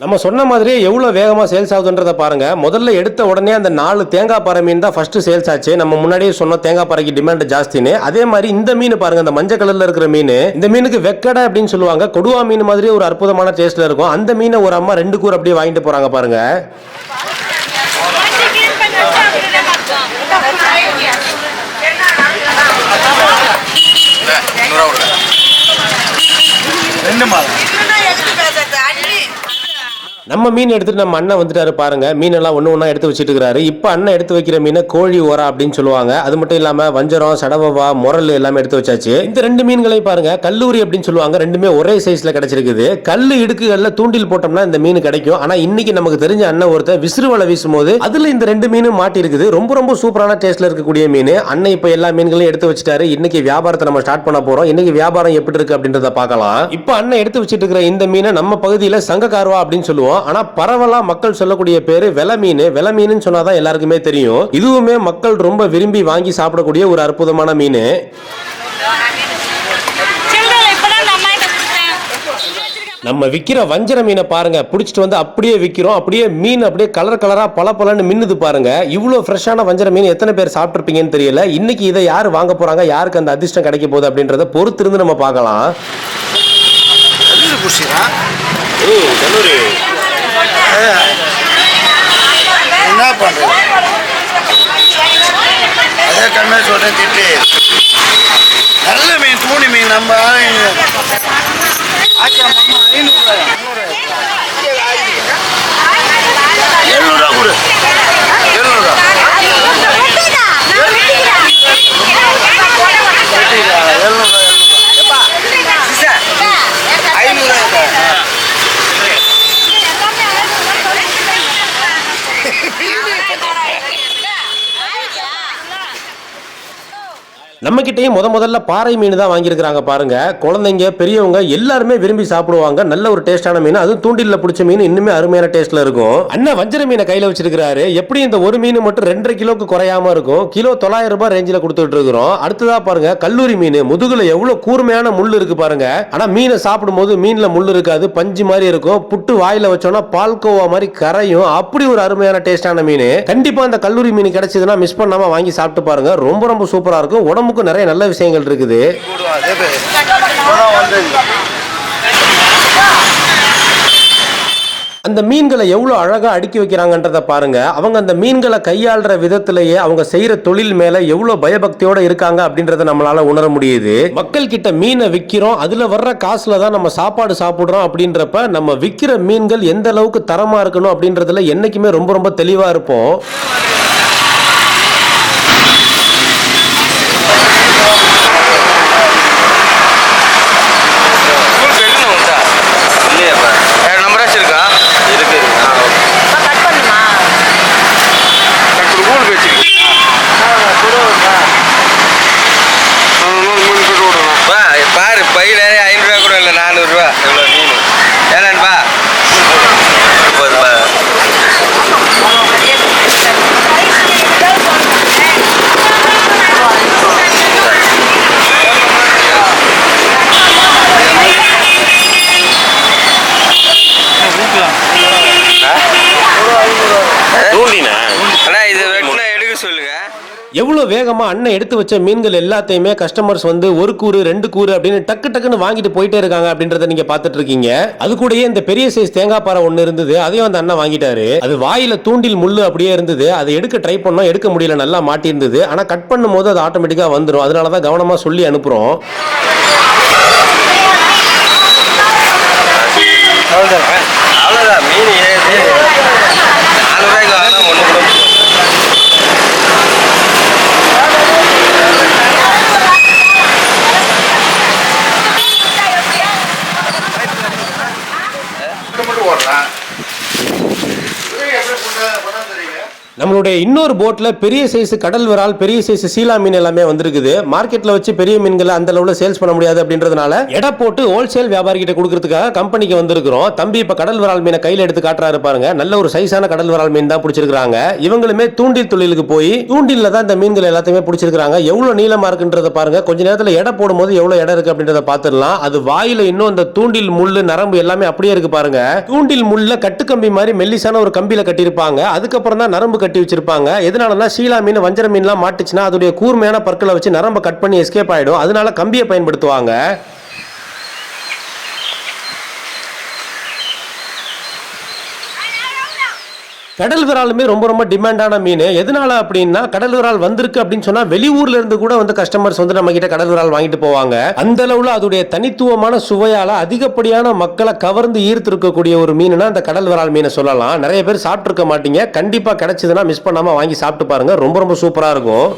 நம்ம சொன்ன மாதிரியே எவ்வளோ வேகமாக சேல்ஸ் ஆகுதுன்றதை பாருங்க. முதல்ல எடுத்த உடனே அந்த 4 தேங்காய் பாறை மீன் தான் ஃபர்ஸ்ட் சேல்ஸ் ஆச்சு. நம்ம முன்னாடியே சொன்ன தேங்காய் பாறைக்கு டிமாண்ட் ஜாஸ்தின்னு. அதே மாதிரி இந்த மீன் பாருங்க, அந்த மஞ்சள் கலர்ல இருக்கிற மீன், இந்த மீனுக்கு வெக்கடை அப்படின்னு சொல்லுவாங்க. கொடுவா மீன் மாதிரி ஒரு அற்புதமான டேஸ்ட்ல இருக்கும். அந்த மீனை ஒரு அம்மா 2 கூறு அப்படியே வாங்கிட்டு போறாங்க பாருங்க. நம்ம மீன் எடுத்துட்டு நம்ம அண்ணன் வந்துட்டாரு பாருங்க. மீனெல்லாம் ஒன்று ஒன்றா எடுத்து வச்சுட்டு இருக்காரு. இப்போ அண்ணன் எடுத்து வைக்கிற மீனை கோழி ஓரா அப்படின்னு சொல்லுவாங்க. அது மட்டும் இல்லாமல் வஞ்சரம், சடவவா, முரல் எல்லாமே எடுத்து வச்சாச்சு. இந்த 2 மீன்களையும் பாருங்க, கல்லூரி அப்படின்னு சொல்லுவாங்க. ரெண்டுமே ஒரே சைஸ்ல கிடைச்சிருக்குது. கல் இடுக்குகள்ல தூண்டில் போட்டோம்னா இந்த மீன் கிடைக்கும். ஆனா இன்னைக்கு நமக்கு தெரிஞ்ச அண்ணன் ஒருத்தர் விசிறு வலை வீசும் போது அதுல இந்த 2 மீனும் மாட்டி இருக்குது. ரொம்ப ரொம்ப சூப்பரான டேஸ்ட்ல இருக்கக்கூடிய மீன். அண்ணன் இப்போ எல்லா மீன்களையும் எடுத்து வச்சுட்டாரு. இன்னைக்கு வியாபாரத்தை நம்ம ஸ்டார்ட் பண்ண போறோம். இன்னைக்கு வியாபாரம் எப்படி இருக்கு அப்படின்றத பார்க்கலாம். இப்போ அண்ணன் எடுத்து வச்சிட்டு இருக்கிற இந்த மீனை நம்ம பகுதியில் சங்கக்கார்வா அப்படின்னு சொல்லுவோம். ஆனா பரவலா மக்கள் சொல்லக்கூடிய பேரு வெலை மீன். வெலை மீன் சொன்னாதான் எல்லாருக்குமே தெரியும். இதுவுமே மக்கள் ரொம்ப விரும்பி வாங்கி சாப்பிடக்கூடிய ஒரு அற்புதமான மீன். நம்ம விக்கிற வஞ்சர மீனை பாருங்க, பிடிச்சிட்டு வந்து அப்படியே விக்கிறோம். அப்படியே மீன் அப்படியே கலர் கலரா பல பலன்னு மின்னுது பாருங்க. இவ்வளவு ஃப்ரெஷ்ஷான வஞ்சர மீன் எத்தனை பேர் சாப்பிட்டுருப்பீங்கன்னு தெரியல. இன்னைக்கு இதை யார் வாங்க போறாங்க, யாருக்கு அந்த அதிர்ஷ்டம் கிடைக்க போகுது அப்படின்றத பொறுத்து இருந்து நம்ம பார்க்கலாம். என்ன பண்றது? அதே கண்ணா சொல்றேன் திட்டு. நல்ல மீன், தூணி மீன். நம்ம 700 கொடு. 700 நம்ம கிட்டேயும் முதல்ல பாறை மீன் தான் வாங்கியிருக்கிறாங்க பாருங்க. குழந்தைங்க பெரியவங்க எல்லாருமே விரும்பி சாப்பிடுவாங்க. நல்ல ஒரு டேஸ்டான மீன். அது தூண்டில பிடிச்ச மீன் இன்னுமே அருமையான டேஸ்ட்ல இருக்கும். அண்ணன் வஞ்சர மீனை கையில வச்சிருக்காரு. எப்படி இந்த ஒரு மீன் மட்டும் 2.5 கிலோக்கு குறையாம இருக்கும். கிலோ 900 ரூபாய் ரேஞ்சில கொடுத்துட்டு இருக்கிறோம். அடுத்ததா பாருங்க, கல்லூரி மீன். முதுகுல எவ்வளவு கூர்மையான முள் இருக்கு பாருங்க. ஆனா மீனை சாப்பிடும் போது மீன்ல முள் இருக்காது, பஞ்சு மாதிரி இருக்கும். புட்டு வாயில வச்சோம்னா பால்கோவா மாதிரி கரையும். அப்படி ஒரு அருமையான டேஸ்டான மீன். கண்டிப்பா இந்த கல்லூரி மீன் கிடைச்சதுன்னா மிஸ் பண்ணாம வாங்கி சாப்பிட்டு பாருங்க. ரொம்ப ரொம்ப சூப்பரா இருக்கும். உடம்புக்கு நிறைய நல்ல விஷயங்கள் இருக்குது. அந்த மீன்களை எவ்வளவு அழகா அடுக்கி வைக்கிறாங்கன்றத பாருங்க. அவங்க அந்த மீன்களை கையாளுற விதத்திலேயே அவங்க செய்யற தொழில் மேல எவ்வளவு பயபக்தியோட இருக்காங்க அப்படின்றத நம்மளால உணர முடியுது. மக்கள் கிட்ட மீனை விக்கிறோம், அதுல வர்ற காசுல தான் நம்ம சாப்பாடு சாப்பிடுறோம். அப்படின்றப்ப நம்ம விக்கிற மீன்கள் எந்த அளவுக்கு தரமா இருக்கணும் அப்படின்றதுல என்னைக்குமே ரொம்ப ரொம்ப தெளிவா இருப்போம். பாரு பை நிறைய 500 ரூபா கூட இல்லை, 400 ரூபா. எவ்வளோ மீன் ஏன்னான்பா? 30 ரூபா. அண்ணா இது வெட்டினா எடுக்க சொல்லுங்க. எவ்வளவு வேகமா அண்ணன் எடுத்து வச்ச மீன்கள் எல்லாத்தையுமே கஸ்டமர்ஸ் வந்து 1 கூறு 2 கூறு அப்படின்னு டக்கு டக்குன்னு வாங்கிட்டு போயிட்டே இருக்காங்க அப்படின்றத நீங்க பாத்துட்டு இருக்கீங்க. அது கூடயே இந்த பெரிய சைஸ் தேங்காய் பாறை ஒண்ணு இருந்தது, அதையும் அந்த அண்ணன் வாங்கிட்டாரு. அது வாயில தூண்டில் முள்ளு அப்படியே இருந்தது. அதை எடுக்க ட்ரை பண்ணோம், எடுக்க முடியல, நல்லா மாட்டி இருந்தது. ஆனா கட் பண்ணும் போது அது ஆட்டோமேட்டிக்கா வந்துடும். அதனாலதான் கவனமா சொல்லி அனுப்புறோம். அவ்வளோதான் மீன் ஏது 400 ரூபாய்க்கு வாங்கினா ஒன்று கூட மட்டும் ஓடுறான். எப்படி பண்ண தெரியுங்க? நம்மளுடைய இன்னொரு போட்ல பெரிய சைஸ் கடல் விரால், பெரிய சைஸ் சீலா மீன் எல்லாமே வந்திருக்குது. மார்க்கெட்ல வச்சு பெரிய மீன்களை அந்த அளவுல சேல்ஸ் பண்ண முடியாது அப்படின்றதுனால எடை போட்டு ஹோல்சேல் வியாபாரி கிட்ட கொடுக்கறதுக்காக கம்பெனிக்கு வந்திருக்கிறோம். தம்பி இப்ப கடல் விரால் மீனை கையில எடுத்து காட்டுறாரு பாருங்க. நல்ல ஒரு சைஸான கடல் விரால் மீன் தான் பிடிச்சிருக்காங்க. இவங்களுமே தூண்டில் தொழிலுக்கு போய் தூண்டில்ல தான் இந்த மீன்கள் எல்லாத்தையுமே பிடிச்சிருக்காங்க. எவ்வளவு நீளமா இருக்குன்றத பாருங்க. கொஞ்ச நேரத்துல எடை போடும்போது எவ்வளவு எடை இருக்கு அப்படின்றத பாத்துடலாம். அது வாயில இன்னும் அந்த தூண்டில் முள்ளு நரம்பு எல்லாமே அப்படியே இருக்கு பாருங்க. தூண்டில் முள்ள கட்டுக்கம்பி மாதிரி மெல்லிசான ஒரு கம்பியில கட்டியிருப்பாங்க. அதுக்கப்புறம் தான் நரம்பு கட்டி வச்சிருப்பாங்க. எதனாலனா சீலா மீன், வஞ்சர மீன்லாம் மாட்டுச்சுன்னா அதோட கூர்மையான பற்களை வச்சு நரம்ப கட் பண்ணி எஸ்கேப் ஆயிடும். அதனால கம்பியை பயன்படுத்துவாங்க. கடல் விராலுமே ரொம்ப ரொம்ப டிமாண்டான மீன். எதனால அப்படின்னா கடல் விரால் வந்திருக்கு அப்படின்னு சொன்னா வெளியூர்ல இருந்து கூட வந்து கஸ்டமர்ஸ் வந்து நம்ம கிட்ட கடல் விரால் வாங்கிட்டு போவாங்க. அந்த அளவுல அதோடைய தனித்துவமான சுவையால அதிகப்படியான மக்களை கவர்ந்து ஈர்த்து இருக்கக்கூடிய ஒரு மீனுனா அந்த கடல் விரால் மீனை சொல்லலாம். நிறைய பேர் சாப்பிட்டு இருக்க மாட்டீங்க. கண்டிப்பா கிடைச்சதுன்னா மிஸ் பண்ணாம வாங்கி சாப்பிட்டு பாருங்க. ரொம்ப ரொம்ப சூப்பரா இருக்கும்.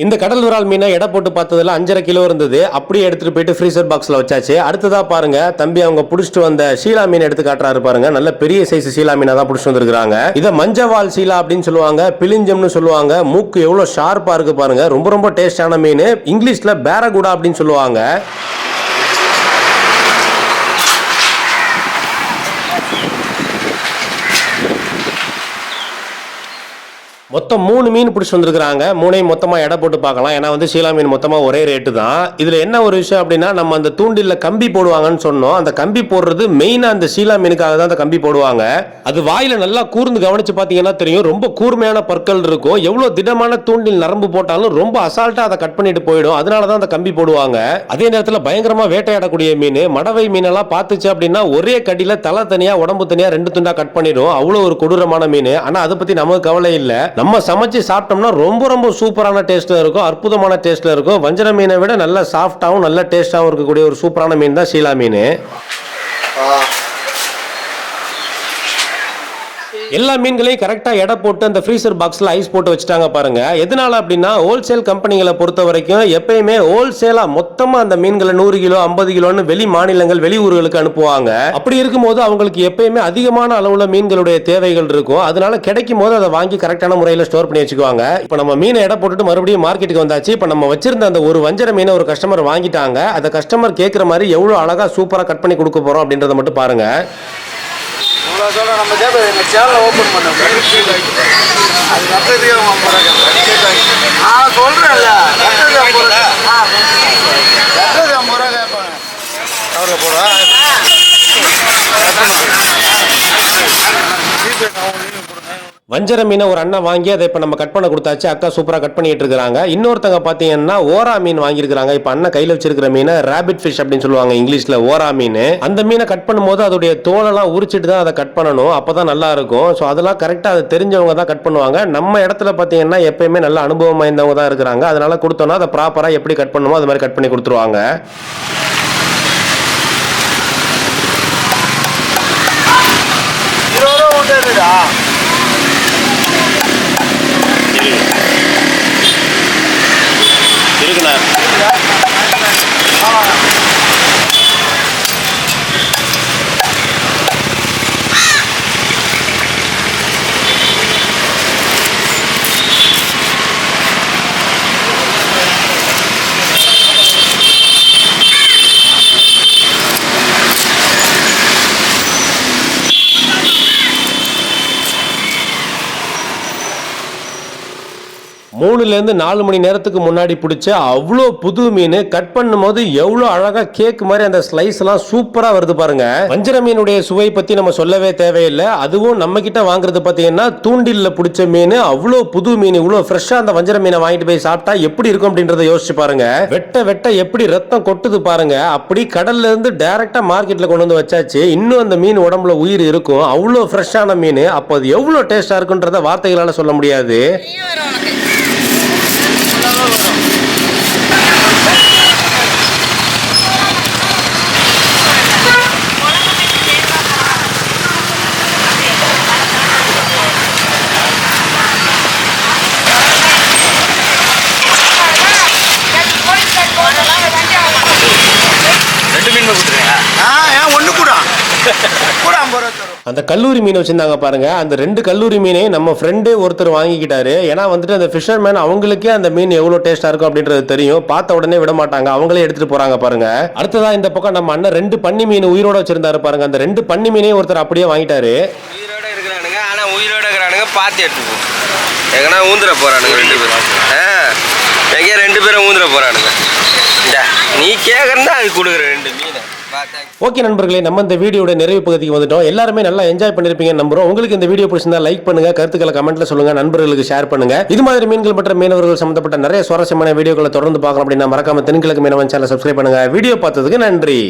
இந்த கடல் விரால் மீனை எடை போட்டு பார்த்ததுல 5.5 கிலோ இருந்தது. அப்படியே எடுத்துட்டு போயிட்டு ஃப்ரீசர் பாக்ஸ்ல வச்சாச்சு. அடுத்ததா பாருங்க தம்பி அவங்க புடிச்சிட்டு வந்த சீலா மீன் எடுத்து காட்டுறாரு பாருங்க. நல்ல பெரிய சைஸ் சீலா மீனை தான் புடிச்சிட்டு வந்திருக்காங்க. இத மஞ்சவால் சீலா அப்படின்னு சொல்லுவாங்க, பிலிஞ்சம்னு சொல்லுவாங்க. மூக்கு எவ்வளவு ஷார்ப்பா இருக்கு பாருங்க. ரொம்ப ரொம்ப டேஸ்டான மீன். இங்கிலீஷ்ல பேரகுடா அப்படின்னு சொல்லுவாங்க. மொத்தம் 3 மீன் பிடிச்சி வந்திருக்காங்க. 3ஐயும் மொத்தமா எடை போட்டு பார்க்கலாம். ஏன்னா வந்து சீலா மீன் மொத்தமா ஒரே ரேட்டு தான். இதுல என்ன ஒரு விஷயம் அப்படின்னா நம்ம அந்த தூண்டில்ல கம்பி போடுவாங்கன்னு சொன்னோம். அந்த கம்பி போடுறது மெயினா அந்த சீலா மீனுக்காக தான் அந்த கம்பி போடுவாங்க. அது வாயில நல்லா கூர்ந்து கவனிச்சு பாத்தீங்கன்னா தெரியும். ரொம்ப கூர்மையான பற்கள் இருக்கும். எவ்வளவு திடமான தூண்டில் நரம்பு போட்டாலும் ரொம்ப அசால்ட்டா அதை கட் பண்ணிட்டு போயிடும். அதனாலதான் அந்த கம்பி போடுவாங்க. அதே நேரத்துல பயங்கரமா வேட்டையாடக்கூடிய மீன். மடவை மீனெல்லாம் பார்த்துச்சு அப்படின்னா ஒரே கடியில தலை தனியா உடம்பு தனியா 2 துண்டா கட் பண்ணிடும். அவ்வளவு ஒரு கொடூரமான மீன். ஆனா அதை பத்தி நமக்கு கவலை இல்லை. நம்ம சமைச்சு சாப்பிட்டோம்னா ரொம்ப ரொம்ப சூப்பரான டேஸ்ட்ல இருக்கும். அற்புதமான டேஸ்ட்ல இருக்கும். வஞ்சர மீனை விட நல்ல சாஃப்டாவும் நல்ல டேஸ்டாவும் இருக்கக்கூடிய ஒரு சூப்பரான மீன் தான் சீலா மீன். எல்லா மீன்களையும் கரெக்டா எடை போட்டு அந்த ஃப்ரீசர் பாக்ஸ்ல ஐஸ் போட்டு வச்சுட்டாங்க பாருங்க. எதனால அப்படின்னா ஹோல்சேல் கம்பெனிகளை பொறுத்த வரைக்கும் எப்பயுமே ஹோல்சேலா மொத்தமா அந்த மீன்களை 100 கிலோ 50 கிலோன்னு வெளி மாநிலங்கள் வெளியூர்களுக்கு அனுப்புவாங்க. அப்படி இருக்கும்போது அவங்களுக்கு எப்பயுமே அதிகமான அளவுல மீன்களுடைய தேவைகள் இருக்கும். அதனால கிடைக்கும் போது அதை வாங்கி கரெக்டான முறையில் ஸ்டோர் பண்ணி வச்சுக்குவாங்க. இப்போ நம்ம மீனை எடை போட்டுட்டு மறுபடியும் மார்க்கெட்டுக்கு வந்தாச்சு. இப்போ நம்ம வச்சிருந்த அந்த ஒரு வஞ்சர மீனை ஒரு கஸ்டமர் வாங்கிட்டாங்க. அந்த கஸ்டமர் கேட்குற மாதிரி எவ்வளவு அழகா சூப்பரா கட் பண்ணி கொடுக்க போறோம் அப்படின்றத மட்டும் பாருங்க. நம்ம சேனலை ஓப்பன் பண்ணோம். அது நட்டதுக்கு 50 ரூபா சொல்றேன்ல. நட்டது 50 ரூபா. நட்டது 50 ரூபா கேட்பாங்க. அவரை போடுவா வஞ்சர மீனை ஒரு அண்ணா வாங்கி அதை இப்போ நம்ம கட் பண்ண கொடுத்தாச்சு. அக்கா சூப்பராக கட் பண்ணிட்டு இருக்காங்க. இன்னொருத்தங்க பார்த்தீங்கன்னா ஓரா மீன் வாங்கியிருக்காங்க. இப்போ அண்ணன் கையில் வச்சிருக்கிற மீனை ராபிட் ஃபிஷ் அப்படின்னு சொல்லுவாங்க இங்கிலீஷ்ல, ஓரா மீன். அந்த மீனை கட் பண்ணும்போது அதோடைய தோலெல்லாம் உரிச்சிட்டு தான் அதை கட் பண்ணணும். அப்பதான் நல்லா இருக்கும். ஸோ அதெல்லாம் கரெக்டாக அதை தெரிஞ்சவங்க தான் கட் பண்ணுவாங்க. நம்ம இடத்துல பார்த்தீங்கன்னா எப்பயுமே நல்ல அனுபவம் வாய்ந்தவங்க தான் இருக்கிறாங்க. அதனால கொடுத்தோம்னா அதை ப்ராப்பராக எப்படி கட் பண்ணுமோ அது மாதிரி கட் பண்ணி கொடுத்துருவாங்க. இருக்குண்ணா. மூணுலேருந்து 4 மணி நேரத்துக்கு முன்னாடி பிடிச்ச அவ்வளோ புது மீன். கட் பண்ணும்போது எவ்வளோ அழகா கேக் மாதிரி அந்த ஸ்லைஸ் எல்லாம் சூப்பரா வருது பாருங்க. வஞ்சர மீனுடைய சுவை பத்தி நம்ம சொல்லவே தேவையில்லை. அதுவும் நம்ம கிட்ட வாங்குறது பாத்தீங்கன்னா தூண்டில்ல பிடிச்ச மீன். அவ்வளோ புது மீன், இவ்வளோ ஃப்ரெஷ்ஷா அந்த வஞ்சர மீனை வாங்கிட்டு போய் சாப்பிட்டா எப்படி இருக்கும் அப்படின்றத யோசிச்சு பாருங்க. வெட்ட வெட்ட எப்படி ரத்தம் கொட்டுது பாருங்க. அப்படி கடல்ல இருந்து டைரக்டா மார்க்கெட்ல கொண்டு வந்து வச்சாச்சு. இன்னும் அந்த மீன் உடம்புல உயிர் இருக்கும். அவ்வளோ ஃப்ரெஷ்ஷான மீன். அப்போ அது எவ்வளோ டேஸ்டா இருக்குன்றத வார்த்தைகளால சொல்ல முடியாது. கூட 50 ரூபா தரும். அந்த கல்லூரி மீன் வச்சிருந்தாங்க பாருங்க, அந்த 2 கல்லூரி மீனையும் நம்ம ஃப்ரெண்டு ஒருத்தர் வாங்கிக்கிட்டாரு. ஏன்னா வந்துட்டு அந்த ஃபிஷர்மேன் அவங்களுக்கே அந்த மீன் எவ்வளவு டேஸ்டா இருக்கும் அப்படின்றது தெரியும். பார்த்த உடனே விட மாட்டாங்க, அவங்களே எடுத்துட்டு போறாங்க பாருங்க. அடுத்ததா இந்த பக்கம் நம்ம அண்ணன் 2 பன்னி மீன் உயிரோட வச்சிருந்தாரு பாருங்க. அந்த 2 பன்னி மீனையும் ஒருத்தர் அப்படியே வாங்கிட்டாரு. உயிரோட இருக்கிறானுங்க, ஆனா உயிரோட இருக்கிறானுங்க பார்த்து எடுத்துப்போம். எங்கன்னா ஊந்துட போறானுங்க 2 பேரும். எங்கே 2 பேரும் ஊந்துட போறானுங்க. நீ கேட்கறதா அது கொடுக்குற 2 மீனை. ஓகே நண்பர்களே, நம்ம இந்த வீடியோட நிறைவு பகுதிக்கு வந்துட்டோம். எல்லாருமே நல்லா என்ஜாய் பண்ணிருப்பீங்க நம்புறோம். உங்களுக்கு இந்த வீடியோ பிடிச்சிருந்தா லைக் பண்ணுங்க, கருத்துக்களை கமெண்ட்ல சொல்லுங்க, நண்பர்களுக்கு ஷேர் பண்ணுங்க. இது மாதிரி மீன்கள் மற்றும் மீனவர்கள் சம்பந்தப்பட்ட நிறைய சுவாரஸ்யமான வீடியோக்களை தொடர்ந்து பார்க்கணும் அப்படின்னா மறக்காம தென்கிழக்கு மீனவன் சேனலை சப்ஸ்கிரைப் பண்ணுங்க. வீடியோ பார்த்ததுக்கு நன்றி.